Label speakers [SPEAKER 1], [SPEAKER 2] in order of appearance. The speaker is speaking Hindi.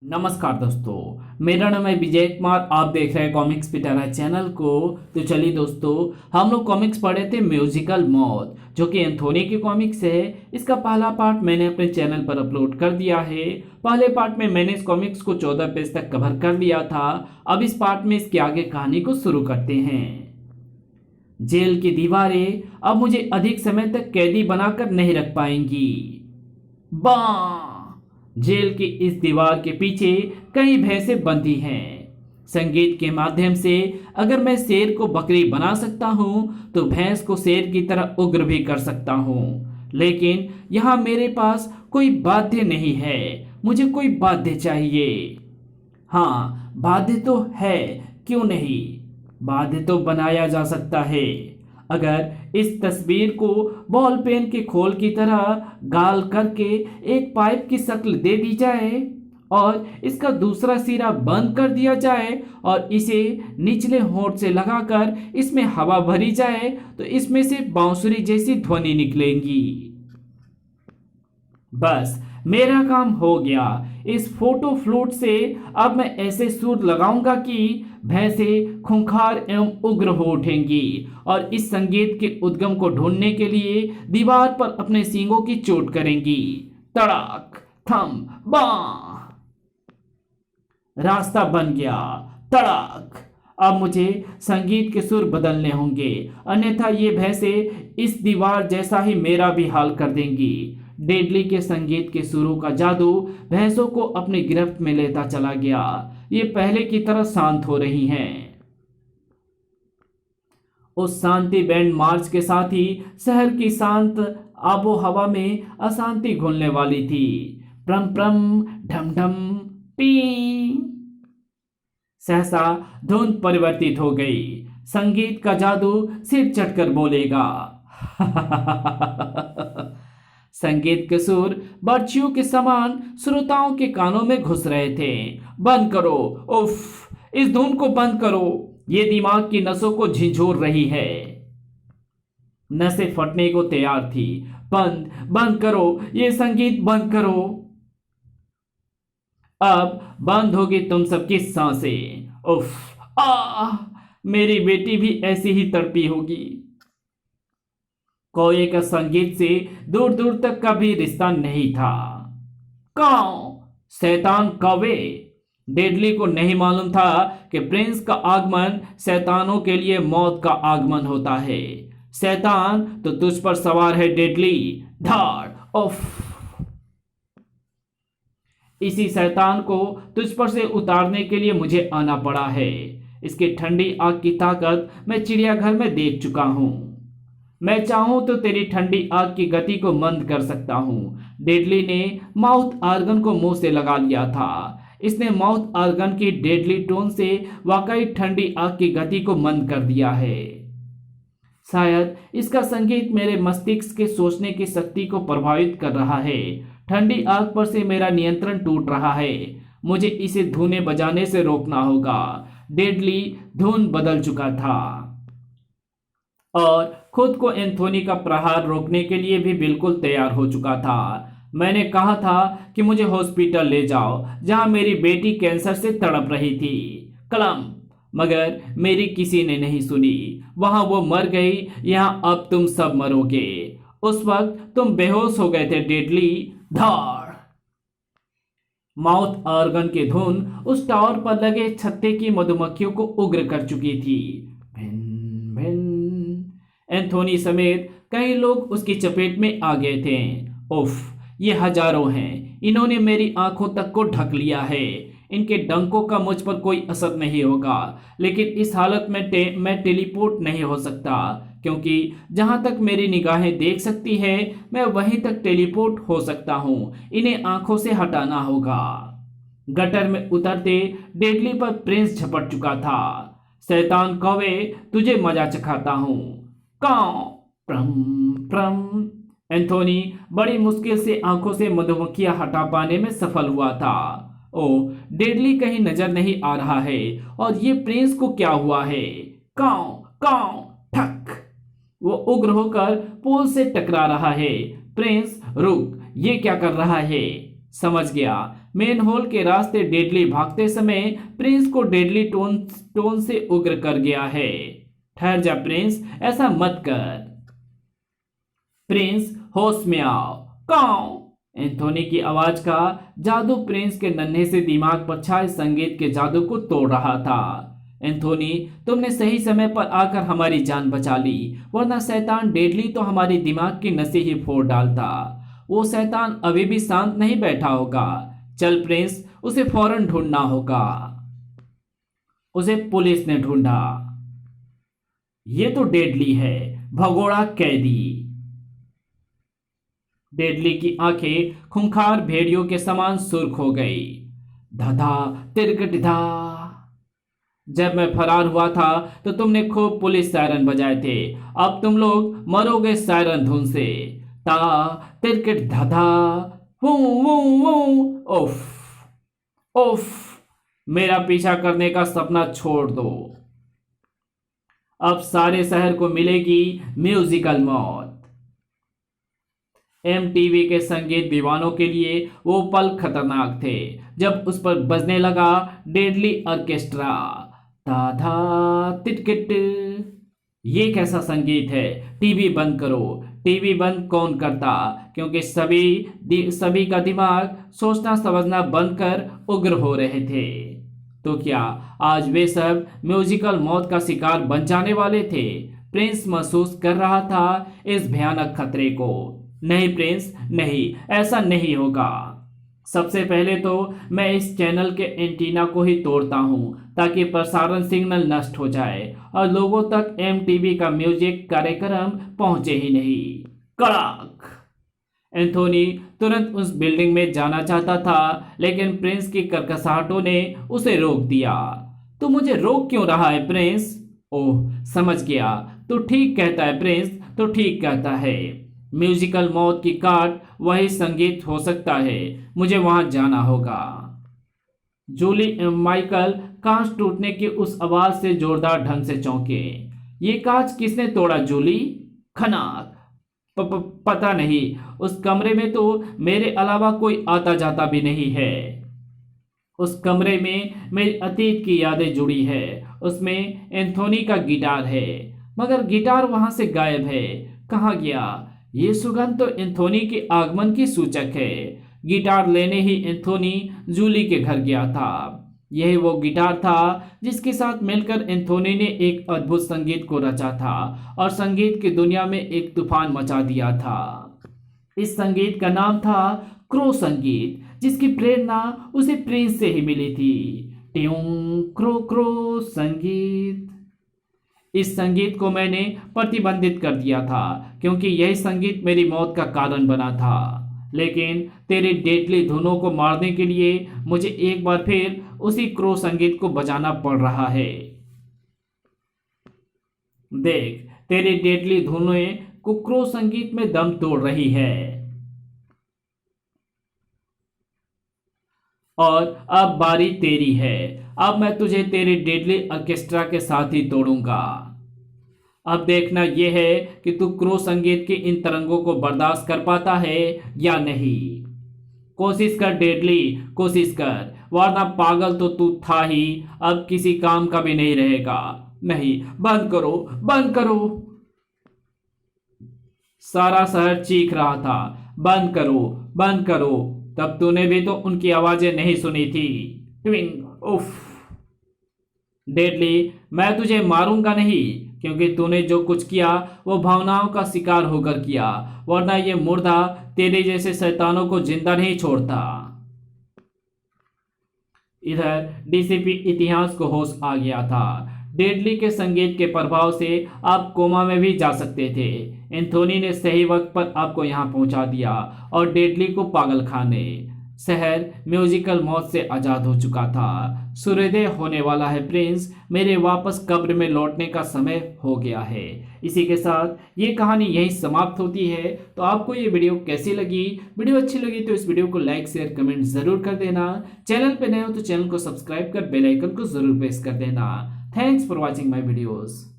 [SPEAKER 1] नमस्कार दोस्तों, मेरा नाम है विजय कुमार। आप देख रहे हैं कॉमिक्स पिटारा चैनल को। तो चलिए दोस्तों, हम लोग कॉमिक्स पढ़े थे म्यूजिकल मौत, जो कि एंथोनी की कॉमिक्स है। इसका पहला पार्ट मैंने अपने चैनल पर अपलोड कर दिया है। पहले पार्ट में मैंने इस कॉमिक्स को 14 पेज तक कवर कर लिया था। अब इस पार्ट में इसके आगे कहानी को शुरू करते हैं। जेल की दीवारें अब मुझे अधिक समय तक कैदी बनाकर नहीं रख पाएंगी। बाँ जेल की इस दीवार के पीछे कई भैंसें बंधी हैं। संगीत के माध्यम से अगर मैं शेर को बकरी बना सकता हूं, तो भैंस को शेर की तरह उग्र भी कर सकता हूं। लेकिन यहां मेरे पास कोई बाध्य नहीं है। मुझे कोई बाध्य चाहिए। हाँ, बाध्य तो है, क्यों नहीं। बाध्य तो बनाया जा सकता है। अगर इस तस्वीर को बॉल पेन के खोल की तरह गाल करके एक पाइप की शक्ल दे दी जाए और इसका दूसरा सिरा बंद कर दिया जाए और इसे निचले होंठ से लगाकर इसमें हवा भरी जाए, तो इसमें से बांसुरी जैसी ध्वनि निकलेंगी। बस मेरा काम हो गया। इस फोटो फ्लूट से अब मैं ऐसे सुर लगाऊंगा कि भैंसें खूंखार एवं उग्र हो उठेंगी और इस संगीत के उद्गम को ढूंढने के लिए दीवार पर अपने सींगों की चोट करेंगी। तड़ाक थम बां। रास्ता बन गया। तड़ाक। अब मुझे संगीत के सुर बदलने होंगे, अन्यथा ये भैंसें इस दीवार जैसा ही मेरा भी हाल कर देंगी। डेडली के संगीत के सुरों का जादू भैंसों को अपनी गिरफ्त में लेता चला गया। ये पहले की तरह शांत हो रही हैं। उस शांति बैंड मार्च के साथ ही शहर की शांत आबो हवा में अशांति घुलने वाली थी। प्रम प्रम ढम ढम पी। सहसा धुन परिवर्तित हो गई। संगीत का जादू सिर चढ़कर बोलेगा। संगीत के सुर बर्छियों के समान श्रोताओं के कानों में घुस रहे थे। बंद करो, उफ, इस धुन को बंद करो। ये दिमाग की नसों को झिझोर रही है। नसें फटने को तैयार थी। बंद बंद करो, ये संगीत बंद करो। अब बंद होगी तुम सबकी सांसें। उफ, मेरी बेटी भी ऐसी ही तड़पी होगी। कौए का संगीत से दूर दूर तक का भी रिश्ता नहीं था। काऊ, शैतान कौवे। डेडली को नहीं मालूम था कि प्रिंस का आगमन शैतानों के लिए मौत का आगमन होता है। शैतान तो तुझ पर सवार है डेडली। धाड़ उफ। इसी शैतान को तुझ पर से उतारने के लिए मुझे आना पड़ा है। इसकी ठंडी आग की ताकत मैं चिड़ियाघर में देख चुका हूं। मैं चाहूं तो तेरी ठंडी आग की गति को मंद कर सकता हूं। डेडली ने माउथ आर्गन को मुंह से लगा लिया था। इसने माउथ आर्गन की डेडली टोन से वाकई ठंडी आग की गति को मंद कर दिया है। शायद इसका संगीत मेरे मस्तिष्क के सोचने की शक्ति को प्रभावित कर रहा है। ठंडी आग पर से मेरा नियंत्रण टूट रहा है। मुझे इसे धुनें बजाने से रोकना होगा। डेडली धुन बदल चुका था और खुद को एंथोनी का प्रहार रोकने के लिए भी बिल्कुल तैयार हो चुका था। मैंने कहा था कि मुझे हॉस्पिटल ले जाओ, जहां मेरी बेटी कैंसर से तड़प रही थी। कलम, मगर मेरी किसी ने नहीं सुनी। वहां वो मर गई, यहां अब तुम सब मरोगे। उस वक्त तुम बेहोश हो गए थे डेडली। धाड़। माउथ ऑर्गन की धुन उस टावर पर लगे छत्ते की मधुमक्खियों को उग्र कर चुकी थी। भिन भिन। एंथोनी समेत कई लोग उसकी चपेट में आ गए थे। उफ, ये हजारों हैं। इन्होंने मेरी आंखों तक को ढक लिया है। इनके डंकों का मुझ पर कोई असर नहीं होगा। लेकिन इस हालत में मैं टेलीपोर्ट नहीं हो सकता, क्योंकि जहां तक मेरी निगाहें देख सकती है, मैं वहीं तक टेलीपोर्ट हो सकता हूं। इन्हें आंखों से हटाना होगा। गटर में उतरते डेडली पर प्रिंस झपट चुका था। शैतान कौवे, तुझे मजा चखाता हूं। काऊ प्रम प्रम। एंथोनी बड़ी मुश्किल से आंखों से मधुमक्खियां हटा पाने में सफल हुआ था। ओ, डेडली कहीं नजर नहीं आ रहा है। और ये प्रिंस को क्या हुआ है? काऊ काऊ ठक। वो उग्र होकर पोल से टकरा रहा है। प्रिंस रुक, ये क्या कर रहा है? समझ गया, मेन होल के रास्ते डेडली भागते समय प्रिंस को डेडली टोन से उग्र कर गया है। ठहर जा प्रिंस, ऐसा मत कर। प्रिंस होश में आओ। काऊ। एंथोनी की आवाज का जादू प्रिंस के नन्हे से दिमाग पर छाए संगीत के जादू को तोड़ रहा था। एंथोनी, तुमने सही समय पर आकर हमारी जान बचा ली, वरना शैतान डेडली तो हमारी दिमाग की नसें ही फोड़ डालता। वो शैतान अभी भी शांत नहीं बैठा होगा। चल प्रिंस, उसे फौरन ढूंढना होगा। उसे पुलिस ने ढूंढा। ये तो डेडली है, भगोड़ा कैदी। डेडली की आंखें खूंखार भेड़ियों के समान सुर्ख हो गई। धधा तिरकट धा। जब मैं फरार हुआ था तो तुमने खूब पुलिस सायरन बजाए थे, अब तुम लोग मरोगे सायरन धुन से। ता तिरकट धधा। वो वो। उफ उफ। मेरा पीछा करने का सपना छोड़ दो। अब सारे शहर को मिलेगी म्यूजिकल मौत। एमटीवी के संगीत दीवानों के लिए वो पल खतरनाक थे जब उस पर बजने लगा डेडली ऑर्केस्ट्रा। दाधा तिटकिट। ये कैसा संगीत है? टीवी बंद करो। टीवी बंद कौन करता? क्योंकि सभी का दिमाग सोचना समझना बंद कर उग्र हो रहे थे। तो क्या आज वे सब म्यूजिकल मौत का शिकार बन जाने वाले थे? प्रिंस महसूस कर रहा था इस भयानक खतरे को। नहीं प्रिंस, नहीं, ऐसा नहीं होगा। सबसे पहले तो मैं इस चैनल के एंटीना को ही तोड़ता हूं ताकि प्रसारण सिग्नल नष्ट हो जाए और लोगों तक एमटीवी का म्यूजिक कार्यक्रम पहुंचे ही नहीं। कड़ाक। एंथोनी तुरंत उस बिल्डिंग में जाना चाहता था, लेकिन प्रिंस की कर्कशाहटों ने उसे रोक दिया। तू मुझे रोक क्यों रहा है प्रिंस? ओह, समझ गया, तू ठीक कहता है प्रिंस, तू ठीक कहता है। म्यूजिकल मौत की काट वही संगीत हो सकता है, मुझे वहां जाना होगा। जूली माइकल कांच टूटने की उस आवाज से जोरदार ढंग से चौंके। ये कांच किसने तोड़ा जूली? खनाक। पता नहीं, उस कमरे में तो मेरे अलावा कोई आता जाता भी नहीं है। उस कमरे में मेरी अतीत की यादें जुड़ी है। उसमें एंथोनी का गिटार है, मगर गिटार वहां से गायब है। कहाँ गया? ये सुगंध तो एंथोनी के आगमन की सूचक है। गिटार लेने ही एंथोनी जूली के घर गया था। यही वो गिटार था जिसके साथ मिलकर एंथोनी ने एक अद्भुत संगीत को रचा था और संगीत की दुनिया में एक तूफान मचा दिया था। इस संगीत का नाम था क्रो संगीत, जिसकी प्रेरणा उसे प्रिंस से ही मिली थी। ट्यूं क्रो क्रो संगीत। इस संगीत को मैंने प्रतिबंधित कर दिया था क्योंकि यही संगीत मेरी मौत का कारण बना था। लेकिन तेरी डेडली धुनों को मारने के लिए मुझे एक बार फिर उसी क्रो संगीत को बजाना पड़ रहा है। देख, तेरी डेडली धुनें को क्रो संगीत में दम तोड़ रही है। और अब बारी तेरी है। अब मैं तुझे तेरी डेडली ऑर्केस्ट्रा के साथ ही तोड़ूंगा। अब देखना यह है कि तू क्रो संगीत की इन तरंगों को बर्दाश्त कर पाता है या नहीं। कोशिश कर डेडली, कोशिश कर, वरना पागल तो तू था ही, अब किसी काम का भी नहीं रहेगा। नहीं, बंद करो, बंद करो। सारा शहर चीख रहा था, बंद करो, बंद करो। तब तूने भी तो उनकी आवाजें नहीं सुनी थी। ट्विंग। उफ। डेडली, मैं तुझे मारूंगा नहीं, क्योंकि तूने जो कुछ किया वो भावनाओं का शिकार होकर किया, वरना ये मुर्दा तेरे जैसे शैतानों को जिंदा नहीं छोड़ता। इधर डीसीपी इतिहास को होश आ गया था। डेडली के संगीत के प्रभाव से आप कोमा में भी जा सकते थे। एंथोनी ने सही वक्त पर आपको यहां पहुंचा दिया और डेडली को पागलखाने। शहर म्यूजिकल मौत से आजाद हो चुका था। सूर्योदय होने वाला है प्रिंस, मेरे वापस कब्र में लौटने का समय हो गया है। इसी के साथ ये कहानी यहीं समाप्त होती है। तो आपको ये वीडियो कैसी लगी? वीडियो अच्छी लगी तो इस वीडियो को लाइक शेयर कमेंट जरूर कर देना। चैनल पे नए हो तो चैनल को सब्सक्राइब कर बेल आइकन को जरूर प्रेस कर देना। Thanks for watching my videos.